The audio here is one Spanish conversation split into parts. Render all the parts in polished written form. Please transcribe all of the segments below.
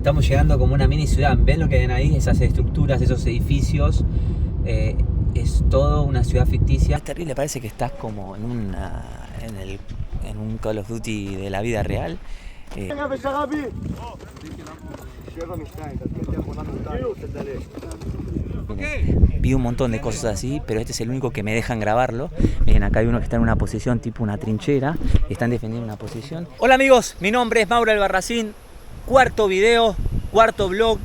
Estamos llegando como una mini ciudad. ¿Ven lo que ven ahí? Esas estructuras, esos edificios. Es todo una ciudad ficticia. Es terrible, parece que estás como en un Call of Duty de la vida real. Vi un montón de cosas así, pero este es el único que me dejan grabarlo. Miren, acá hay uno que está en una posición tipo una trinchera. Están defendiendo una posición. Hola amigos, mi nombre es Mauro Albarracín. Cuarto video, cuarto vlog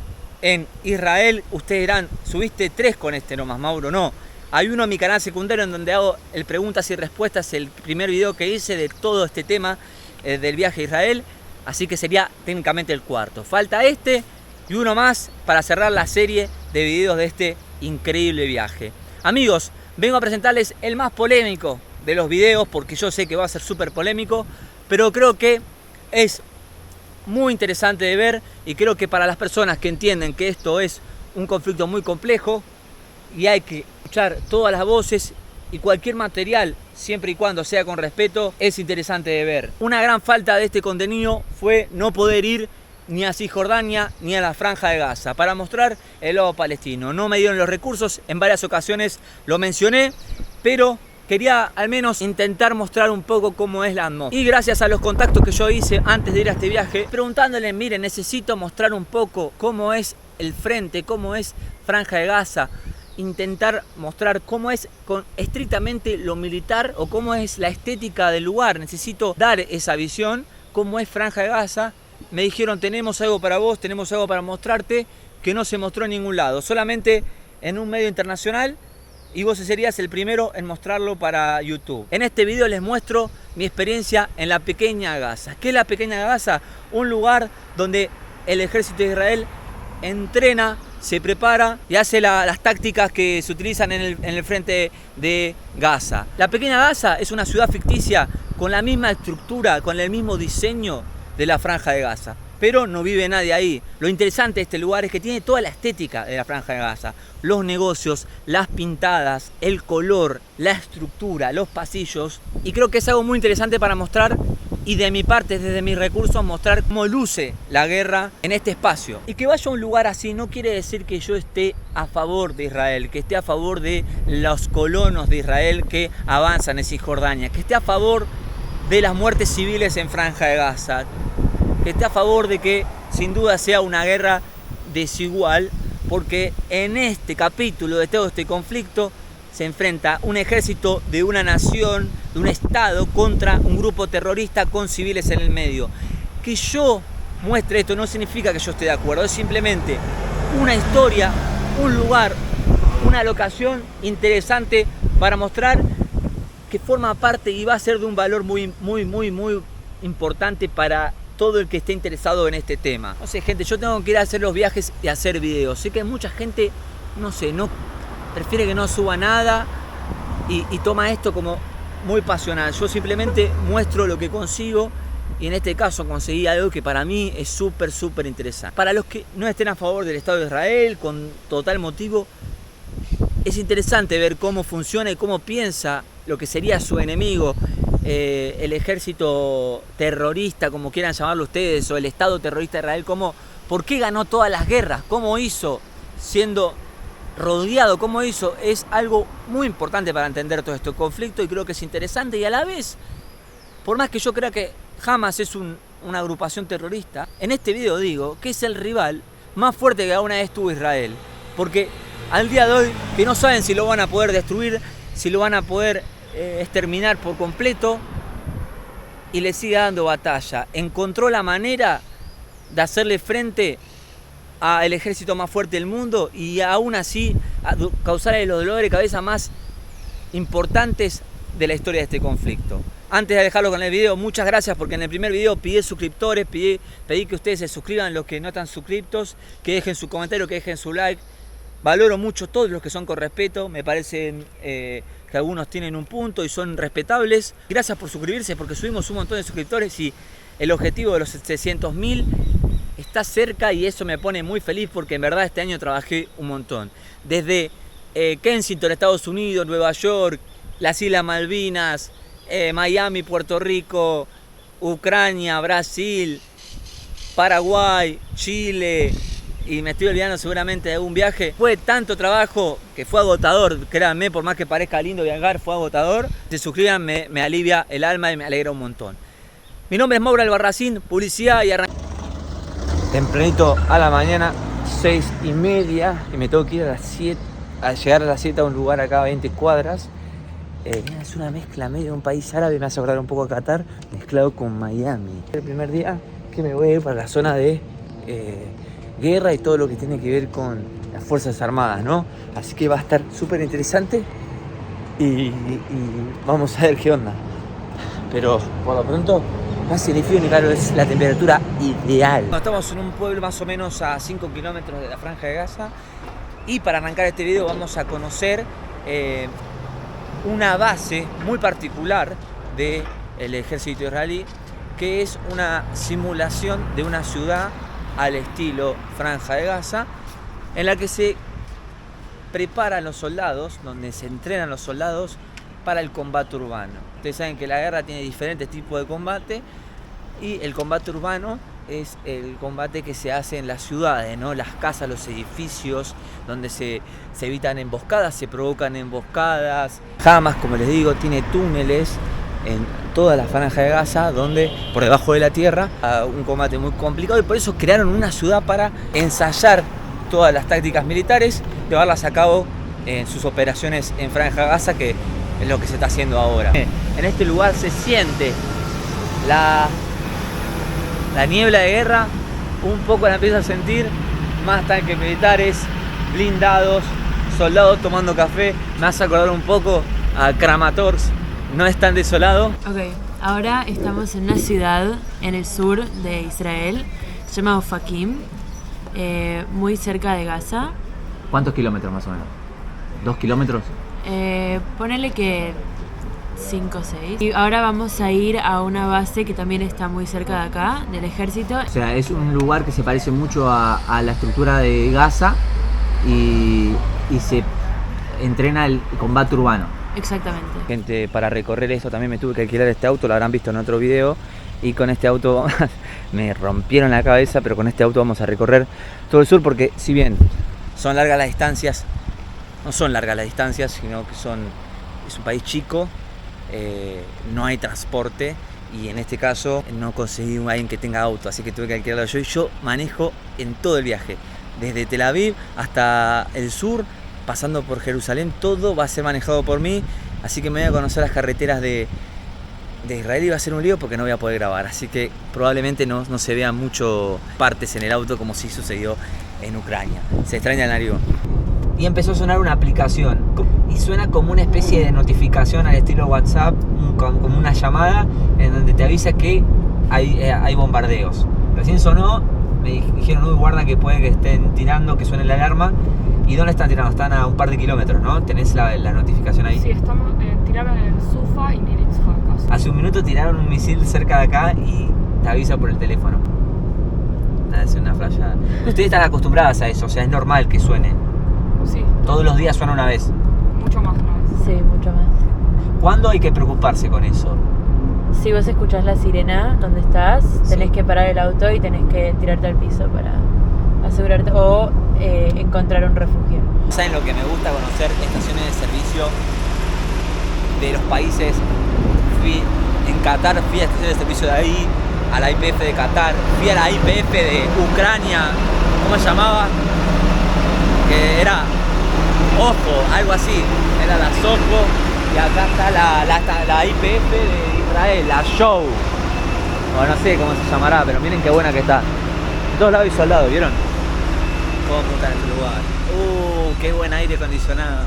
en Israel. Ustedes dirán, subiste 3 con este nomás, Mauro. No, hay uno en mi canal secundario en donde hago el preguntas y respuestas. El primer video que hice de todo este tema del viaje a Israel. Así que sería técnicamente el cuarto. Falta este y uno más para cerrar la serie de videos de este increíble viaje. Amigos, vengo a presentarles el más polémico de los videos, porque yo sé que va a ser súper polémico, pero creo que es muy interesante de ver, y creo que para las personas que entienden que esto es un conflicto muy complejo y hay que escuchar todas las voces y cualquier material, siempre y cuando sea con respeto, es interesante de ver. Una gran falta de este contenido fue no poder ir ni a Cisjordania ni a la Franja de Gaza para mostrar el lado palestino. No me dieron los recursos, en varias ocasiones lo mencioné, pero quería al menos intentar mostrar un poco cómo es la atmósfera. Y gracias a los contactos que yo hice antes de ir a este viaje, preguntándole, miren, necesito mostrar un poco cómo es el frente, cómo es Franja de Gaza, intentar mostrar cómo es estrictamente lo militar o cómo es la estética del lugar. Necesito dar esa visión, cómo es Franja de Gaza. Me dijeron, tenemos algo para vos, tenemos algo para mostrarte, que no se mostró en ningún lado, solamente en un medio internacional, y vos serías el primero en mostrarlo para YouTube. En este video les muestro mi experiencia en la Pequeña Gaza. ¿Qué es la Pequeña Gaza? Un lugar donde el ejército de Israel entrena, se prepara y hace las tácticas que se utilizan en el frente de Gaza. La Pequeña Gaza es una ciudad ficticia con la misma estructura, con el mismo diseño de la Franja de Gaza, pero no vive nadie ahí. Lo interesante de este lugar es que tiene toda la estética de la Franja de Gaza: los negocios, las pintadas, el color, la estructura, los pasillos, y creo que es algo muy interesante para mostrar, y de mi parte, desde mis recursos, mostrar cómo luce la guerra en este espacio. Y que vaya a un lugar así no quiere decir que yo esté a favor de Israel, que esté a favor de los colonos de Israel que avanzan en Cisjordania, que esté a favor de las muertes civiles en Franja de Gaza, que esté a favor de que sin duda sea una guerra desigual, porque en este capítulo de todo este conflicto se enfrenta un ejército de una nación, de un estado, contra un grupo terrorista con civiles en el medio. Que yo muestre esto no significa que yo esté de acuerdo, es simplemente una historia, un lugar, una locación interesante para mostrar que forma parte y va a ser de un valor muy importante para todo el que esté interesado en este tema. No sé, gente, yo tengo que ir a hacer los viajes y hacer videos. Sé que mucha gente, no sé, prefiere que no suba nada y toma esto como muy pasional. Yo simplemente muestro lo que consigo, y en este caso conseguí algo que para mí es súper interesante. Para los que no estén a favor del Estado de Israel, con total motivo, es interesante ver cómo funciona y cómo piensa lo que sería su enemigo, el ejército terrorista, como quieran llamarlo ustedes, o el Estado terrorista de Israel, por qué ganó todas las guerras, cómo hizo siendo rodeado, cómo hizo. Es algo muy importante para entender todo este conflicto, y creo que es interesante. Y a la vez, por más que yo crea que Hamas es una agrupación terrorista, en este video digo que es el rival más fuerte que alguna vez tuvo Israel, porque al día de hoy que no saben si lo van a poder destruir, si lo van a poder exterminar por completo, y le sigue dando batalla. Encontró la manera de hacerle frente al ejército más fuerte del mundo, y aún así causarle los dolores de cabeza más importantes de la historia de este conflicto. Antes de dejarlo con el video, muchas gracias, porque en el primer video pidí suscriptores, pedí que ustedes se suscriban, los que no están suscriptos, que dejen su comentario, que dejen su like. Valoro mucho todos los que son con respeto, me parecen que algunos tienen un punto y son respetables. Gracias por suscribirse, porque subimos un montón de suscriptores y el objetivo de los 700.000 está cerca, y eso me pone muy feliz, porque en verdad este año trabajé un montón. Desde Kensington, Estados Unidos, Nueva York, las Islas Malvinas, Miami, Puerto Rico, Ucrania, Brasil, Paraguay, Chile, y me estoy olvidando seguramente de algún viaje. Fue tanto trabajo que fue agotador, créanme, por más que parezca lindo viajar, fue agotador. Si se suscriban me alivia el alma y me alegra un montón. Mi nombre es Mauro Albarracín, publicidad y arrancamos. Tempranito a la mañana, 6:30, y me tengo que ir a las 7, a llegar a las 7 a un lugar acá a 20 cuadras. Es una mezcla medio de un país árabe, me hace acordar un poco a Qatar, mezclado con Miami. El primer día que me voy a ir para la zona de guerra y todo lo que tiene que ver con las Fuerzas Armadas, ¿no? Así que va a estar súper interesante y vamos a ver qué onda. Pero por lo pronto, casi ni frío ni calor, es la temperatura ideal. Estamos en un pueblo más o menos a 5 kilómetros de la Franja de Gaza y para arrancar este video vamos a conocer una base muy particular del ejército israelí, que es una simulación de una ciudad al estilo Franja de Gaza, en la que se preparan los soldados, donde se entrenan los soldados para el combate urbano. Ustedes saben que la guerra tiene diferentes tipos de combate y el combate urbano es el combate que se hace en las ciudades, ¿no? Las casas, los edificios, donde se evitan emboscadas, se provocan emboscadas. Hamas, como les digo, tiene túneles en toda la Franja de Gaza, donde por debajo de la tierra, un combate muy complicado, y por eso crearon una ciudad para ensayar todas las tácticas militares, llevarlas a cabo en sus operaciones en Franja de Gaza, que es lo que se está haciendo ahora. En este lugar se siente la niebla de guerra, un poco la empiezo a sentir, más tanques militares, blindados, soldados tomando café. Me hace acordar un poco a Kramatorsk, no es tan desolado. Ok, ahora estamos en una ciudad en el sur de Israel, se llama Ofakim, muy cerca de Gaza. ¿Cuántos kilómetros más o menos? ¿2 kilómetros? Ponele que 5 o 6. Y ahora vamos a ir a una base que también está muy cerca de acá, del ejército. O sea, es un lugar que se parece mucho a la estructura de Gaza y se entrena el combate urbano. Exactamente. Gente, para recorrer esto también me tuve que alquilar este auto, lo habrán visto en otro video. Y con este auto me rompieron la cabeza, pero con este auto vamos a recorrer todo el sur, porque si bien son largas las distancias, no son largas las distancias, sino que es un país chico. No hay transporte y en este caso no conseguí a alguien que tenga auto, así que tuve que alquilarlo yo, y yo manejo en todo el viaje, desde Tel Aviv hasta el sur, pasando por Jerusalén, todo va a ser manejado por mí, así que me voy a conocer las carreteras de Israel y va a ser un lío porque no voy a poder grabar, así que probablemente no se vean mucho partes en el auto como sí sucedió en Ucrania. Se extraña el avión. Y empezó a sonar una aplicación y suena como una especie de notificación al estilo WhatsApp, como una llamada en donde te avisa que hay bombardeos. Recién sonó, me dijeron, uy, guarda que puede que estén tirando, que suene la alarma. ¿Y dónde están tirando? Están a un par de kilómetros, ¿no? ¿Tenés la notificación ahí? Sí, tiraron en Sufa y Nir Yitzhak. Hace un minuto tiraron un misil cerca de acá y te avisa por el teléfono. Es una flashada. Ustedes están acostumbradas a eso, o sea, es normal que suene. Sí. Todos los días suena una vez. Mucho más una vez. Sí, mucho más. ¿Cuándo hay que preocuparse con eso? Si vos escuchás la sirena donde estás, tenés que parar el auto y tenés que tirarte al piso para asegurarte o encontrar un refugio. ¿Saben lo que me gusta conocer? Estaciones de servicio de los países. Fui en Qatar, fui a estaciones de servicio de ahí, a la IPF de Qatar, fui a la IPF de Ucrania, ¿cómo se llamaba? Que era Ojo, algo así, era la Soco, y acá está la IPF de Israel, la Show, o no sé cómo se llamará, pero miren qué buena que está. En todos lados hay soldados, ¿vieron? Cómo está en este lugar. Qué buen aire acondicionado.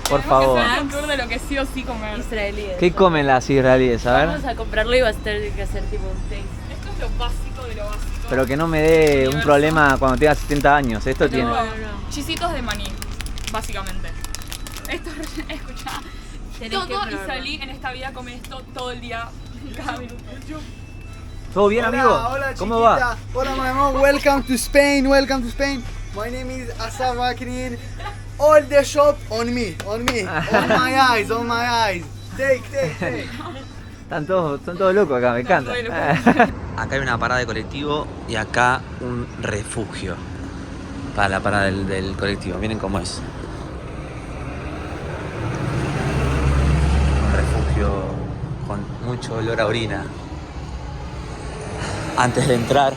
Por favor. Que un tour de lo que sí o sí comer. Israelíes. ¿Qué comen las israelíes? A ver. Vamos a comprarlo y vas a tener que hacer tipo un taste. Esto es lo básico de lo básico. Pero que no me dé un problema cuando tenga 70 años. Esto tiene. No. Chisitos de maní, básicamente. Esto, escuchá. Todo israelí en esta vida come esto todo el día, cada minuto. ¿Todo bien, amigo? Hola, ¿Cómo chiquita. va? Hola, my mom. Welcome to Spain. Welcome to Spain. My name is Asaf Akrin. All the shop on me. On my eyes. Take. Son todos locos acá, me encanta. Todos locos. Acá hay una parada de colectivo y acá un refugio para la parada del colectivo. Miren cómo es. Un refugio con mucho olor a orina. Antes de entrar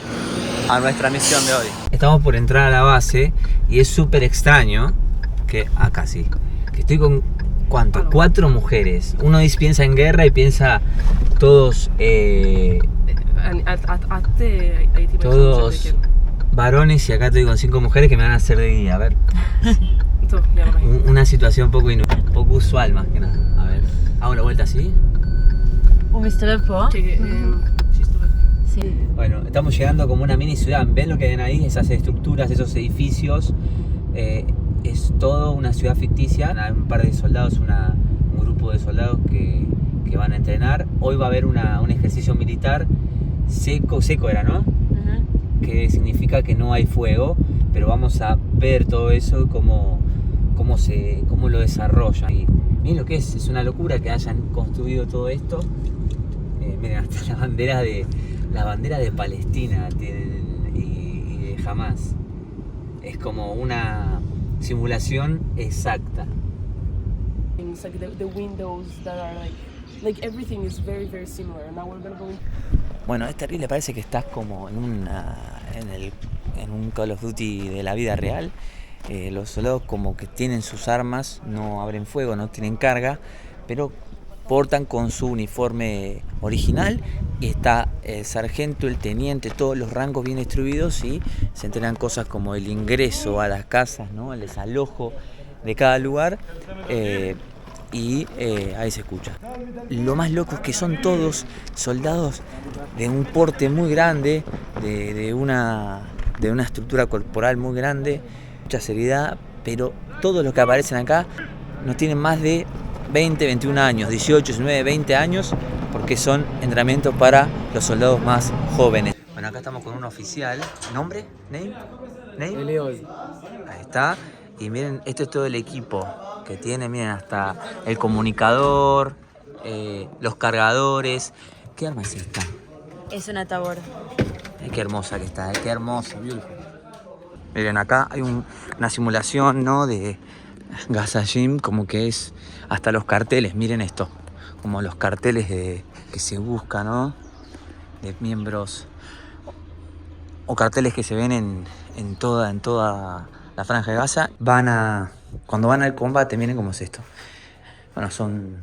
a nuestra misión de hoy. Estamos por entrar a la base y es súper extraño que acá sí. Que estoy con ¿cuánto? 4 mujeres. Uno piensa en guerra y piensa todos todos varones y acá estoy con 5 mujeres que me van a hacer de guía. A ver. Una situación poco usual más que nada. A ver. Hago la vuelta así. Sí. Bueno, estamos llegando como una mini ciudad. ¿Ven lo que ven ahí? Esas estructuras, esos edificios. Es todo una ciudad ficticia. Hay un par de soldados, un grupo de soldados que van a entrenar. Hoy va a haber un ejercicio militar seco era, ¿no? Que significa que no hay fuego, pero vamos a ver todo eso, cómo lo desarrollan. Y miren lo que es una locura que hayan construido todo esto. Miren, hasta las banderas de Palestina tienen, y de Hamas. Es como una simulación exacta. It's like the windows that are like everything is very very similar. Now we're gonna go in. Bueno, es terrible, parece que estás como en un Call of Duty de la vida real. Los soldados como que tienen sus armas, no abren fuego, no tienen carga, pero portan con su uniforme original y está el sargento, el teniente, todos los rangos bien distribuidos y se entrenan cosas como el ingreso a las casas, ¿no? El desalojo de cada lugar. Ahí se escucha. Lo más loco es que son todos soldados de un porte muy grande, de una estructura corporal muy grande, mucha seriedad, pero todos los que aparecen acá no tienen más de 20, 21 años, 18, 19, 20 años, porque son entrenamientos para los soldados más jóvenes. Bueno, acá estamos con un oficial. ¿Nombre? ¿Name? Elios. Ahí está. Y miren, esto es todo el equipo que tiene, miren, hasta el comunicador, los cargadores. ¿Qué arma es esta? Es una Tabor. Qué hermosa que está, qué hermosa, beautiful. Miren, acá hay una simulación, ¿no? De Gaza Gym, como que es hasta los carteles, miren esto, como los carteles que se buscan, ¿no? De miembros, o carteles que se ven en toda la franja de Gaza. Cuando van al combate, miren cómo es esto. Bueno, son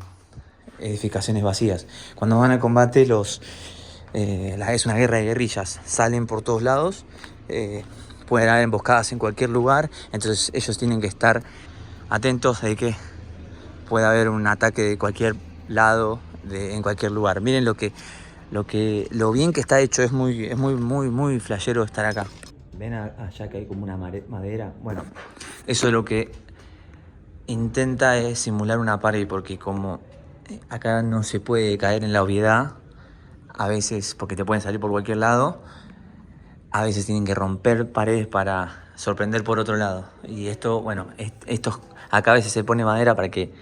edificaciones vacías. Cuando van al combate, es una guerra de guerrillas. Salen por todos lados, pueden haber emboscadas en cualquier lugar. Entonces ellos tienen que estar atentos de que pueda haber un ataque de cualquier lado, en cualquier lugar. Miren lo bien que está hecho. Es muy flashero estar acá. Ven allá que hay como una madera. Bueno, eso es lo que intenta es simular una pared, porque como acá no se puede caer en la obviedad, a veces, porque te pueden salir por cualquier lado, a veces tienen que romper paredes para sorprender por otro lado. Y esto, bueno, acá a veces se pone madera para que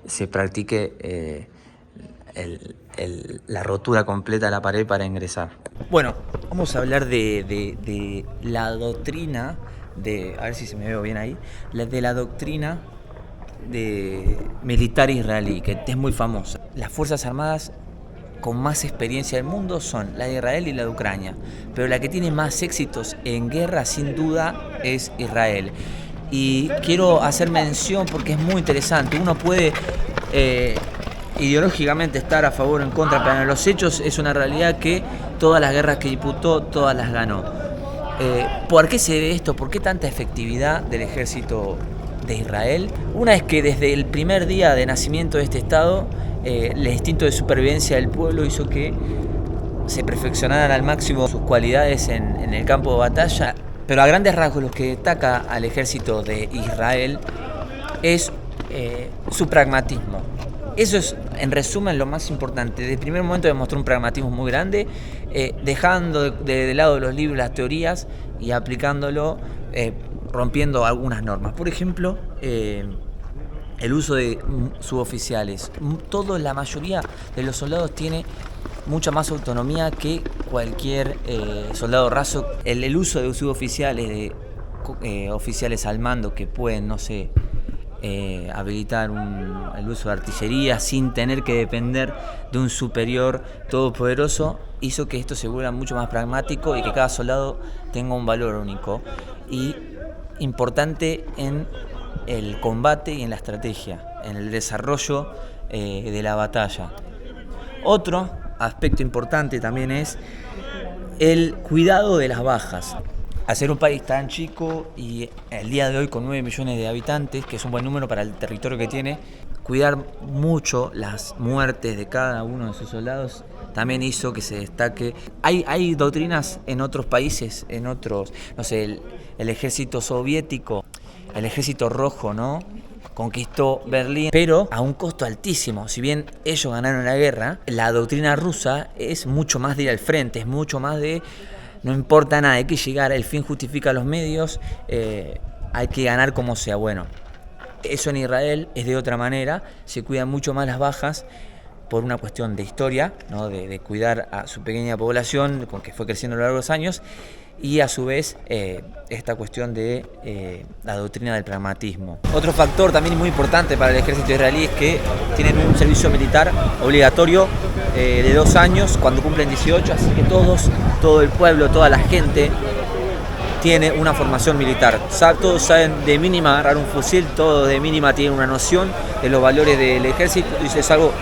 se practique la rotura completa de la pared para ingresar. Bueno, vamos a hablar de la doctrina, a ver si se me veo bien ahí, de la doctrina militar israelí, que es muy famosa. Las Fuerzas Armadas con más experiencia del mundo son la de Israel y la de Ucrania, pero la que tiene más éxitos en guerra sin duda es Israel. Y quiero hacer mención porque es muy interesante. Uno puede ideológicamente estar a favor o en contra, pero en los hechos es una realidad que todas las guerras que disputó, todas las ganó. ¿Por qué se debe esto? ¿Por qué tanta efectividad del ejército de Israel? Una es que desde el primer día de nacimiento de este Estado, el instinto de supervivencia del pueblo hizo que se perfeccionaran al máximo sus cualidades en el campo de batalla. Pero a grandes rasgos lo que destaca al ejército de Israel es su pragmatismo. Eso es, en resumen, lo más importante. Desde el primer momento demostró un pragmatismo muy grande, dejando de lado los libros, las teorías y aplicándolo, rompiendo algunas normas. Por ejemplo, el uso de suboficiales. La mayoría de los soldados tiene mucha más autonomía que cualquier soldado raso. El uso de suboficiales, de oficiales al mando que pueden, no sé, habilitar el uso de artillería sin tener que depender de un superior todopoderoso, hizo que esto se vuelva mucho más pragmático y que cada soldado tenga un valor único y importante en el combate y en la estrategia, en el desarrollo de la batalla. Otro aspecto importante también es el cuidado de las bajas. Al ser un país tan chico y el día de hoy con 9 millones de habitantes, que es un buen número para el territorio que tiene, cuidar mucho las muertes de cada uno de sus soldados también hizo que se destaque. Hay doctrinas en otros países, en otros, no sé, el ejército soviético, el ejército rojo, ¿no? Conquistó Berlín, pero a un costo altísimo. Si bien ellos ganaron la guerra, la doctrina rusa es mucho más de ir al frente, es mucho más de no importa nada, hay que llegar, el fin justifica los medios, hay que ganar como sea. Bueno, eso en Israel es de otra manera, se cuidan mucho más las bajas por una cuestión de historia, ¿no? de cuidar a su pequeña población, con que fue creciendo a lo largo de los años, y a su vez esta cuestión de la doctrina del pragmatismo. Otro factor también muy importante para el ejército israelí es que tienen un servicio militar obligatorio de 2 años cuando cumplen 18, así que todo el pueblo, toda la gente tiene una formación militar. Todos saben de mínima agarrar un fusil, todos de mínima tienen una noción de los valores del ejército, y es algo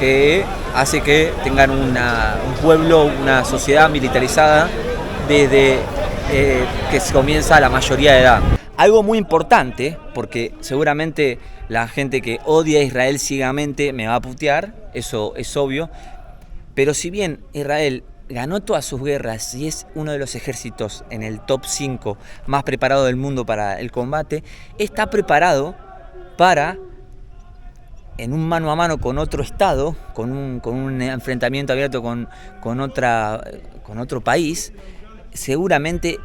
que hace que tengan un pueblo, una sociedad militarizada desde que se comienza la mayoría de edad. Algo muy importante, porque seguramente la gente que odia a Israel ciegamente me va a putear, eso es obvio, pero si bien Israel ganó todas sus guerras y es uno de los ejércitos en el top 5 más preparado del mundo para el combate, está preparado para, en un mano a mano con otro estado, con un enfrentamiento abierto con otro país, seguramente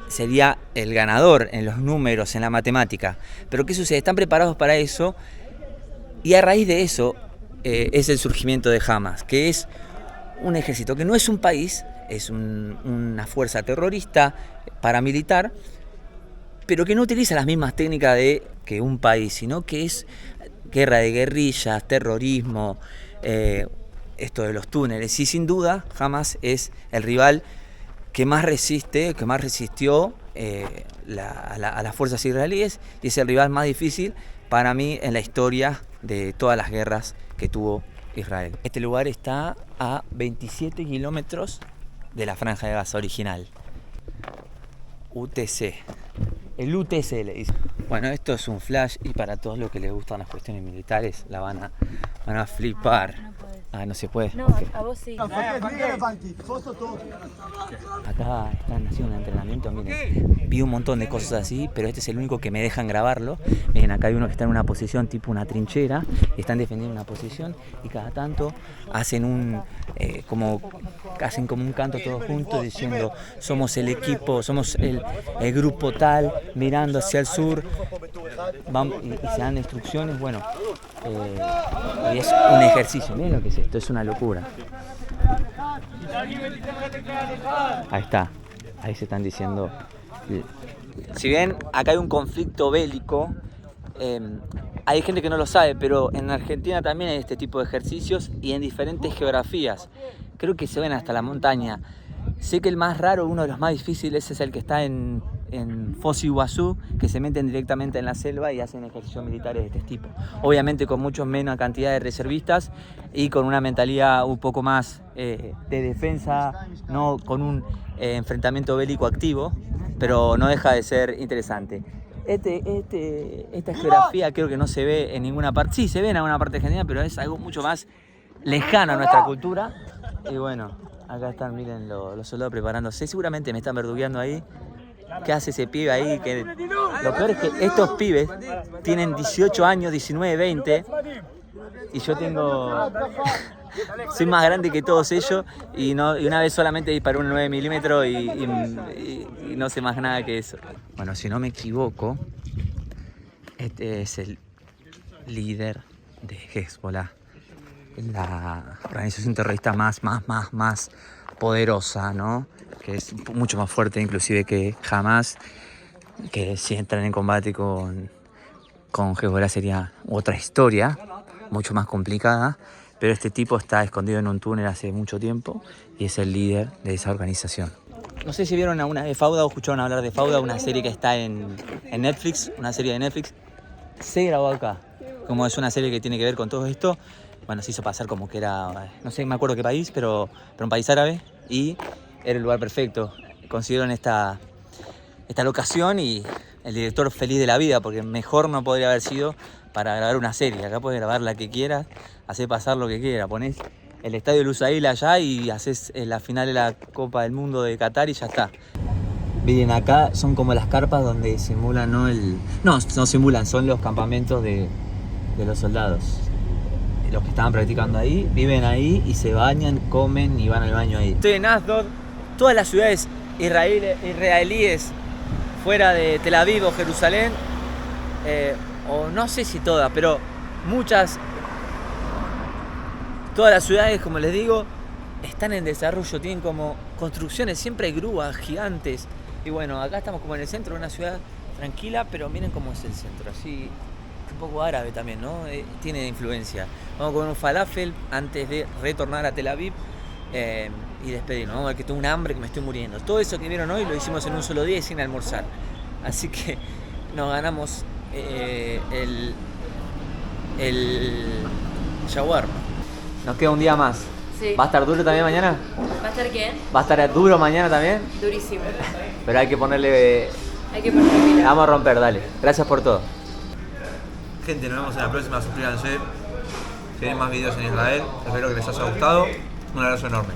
sería el ganador en los números, en la matemática. Pero ¿qué sucede? Están preparados para eso, y a raíz de eso es el surgimiento de Hamas, que es un ejército que no es un país, es una fuerza terrorista paramilitar, pero que no utiliza las mismas técnicas que un país, sino que es guerra de guerrillas, terrorismo, esto de los túneles. Y sin duda Hamas es el rival que más resistió a las fuerzas israelíes, y es el rival más difícil para mí en la historia de todas las guerras que tuvo Israel. Este lugar está a 27 kilómetros de la Franja de Gaza original. UTC. El UTC le dice. Bueno, esto es un flash, y para todos los que les gustan las cuestiones militares la van a flipar. Ah, no se puede. No, okay. A vos sí. Acá están haciendo un entrenamiento, miren. Vi un montón de cosas así, pero este es el único que me dejan grabarlo. Miren, acá hay uno que está en una posición tipo una trinchera, están defendiendo una posición, y cada tanto hacen como un canto todos juntos diciendo: somos el equipo, somos el grupo tal, mirando hacia el sur, y se dan instrucciones. Bueno, y es un ejercicio. Miren lo que es esto, es una locura. Ahí está, ahí se están diciendo. Si bien acá hay un conflicto bélico, hay gente que no lo sabe, pero en Argentina también hay este tipo de ejercicios, y en diferentes geografías. Creo que se ven hasta la montaña. Sé que el más raro, uno de los más difíciles, es el que está en Foz do Iguazú, que se meten directamente en la selva y hacen ejercicios militares de este tipo. Obviamente con mucho menos cantidad de reservistas y con una mentalidad un poco más de defensa, no con un enfrentamiento bélico activo, pero no deja de ser interesante. Esta geografía creo que no se ve en ninguna parte. Sí, se ve en alguna parte de Argentina, pero es algo mucho más lejano a nuestra cultura. Y bueno, acá están, miren, los soldados preparándose. Seguramente me están verdugueando ahí. ¿Qué hace ese pibe ahí? Lo peor es que estos pibes tienen 18 años, 19, 20, y yo soy más grande que todos ellos, y una vez solamente disparé un 9 milímetros y no sé más nada que eso. Bueno, si no me equivoco, este es líder de Hezbollah, la organización terrorista más poderosa, ¿no? Que es mucho más fuerte inclusive que Hamas, que si entran en combate con Hezbollah sería otra historia, mucho más complicada, pero este tipo está escondido en un túnel hace mucho tiempo y es el líder de esa organización. No sé si vieron alguna vez Fauda o escucharon hablar de Fauda, una serie que está en Netflix, una serie de Netflix. Se grabó acá, como es una serie que tiene que ver con todo esto. Bueno, se hizo pasar como que era, no sé, me acuerdo qué país, pero un país árabe, y era el lugar perfecto. Consiguieron esta locación y el director feliz de la vida, porque mejor no podría haber sido para grabar una serie. Acá puedes grabar la que quieras, hacer pasar lo que quieras, ponés el estadio de Lusail allá y haces la final de la Copa del Mundo de Qatar y ya está. Miren, acá son como las carpas donde simulan, no simulan, son los campamentos de los soldados. Los que estaban practicando ahí, viven ahí y se bañan, comen y van al baño ahí. Estoy en Asdod, todas las ciudades israelíes fuera de Tel Aviv o Jerusalén, o no sé si todas, pero muchas, todas las ciudades, como les digo, están en desarrollo, tienen como construcciones, siempre hay grúas gigantes. Y bueno, acá estamos como en el centro de una ciudad tranquila, pero miren cómo es el centro, así un poco árabe también, ¿no? Tiene influencia. Vamos a comer un falafel antes de retornar a Tel Aviv y despedirnos. Vamos a ver que tengo un hambre que me estoy muriendo. Todo eso que vieron hoy lo hicimos en un solo día y sin almorzar. Así que nos ganamos el shawarma. Nos queda un día más. Sí. ¿Va a estar duro también mañana? ¿Va a estar quién? ¿Va a estar duro mañana también? Durísimo. Pero hay que ponerle... Hay que ponerle pila. Vamos a romper, dale. Gracias por todo. Gente, nos vemos en la próxima. Suscríbanse. Si quieren más videos en Israel, espero que les haya gustado. Un abrazo enorme.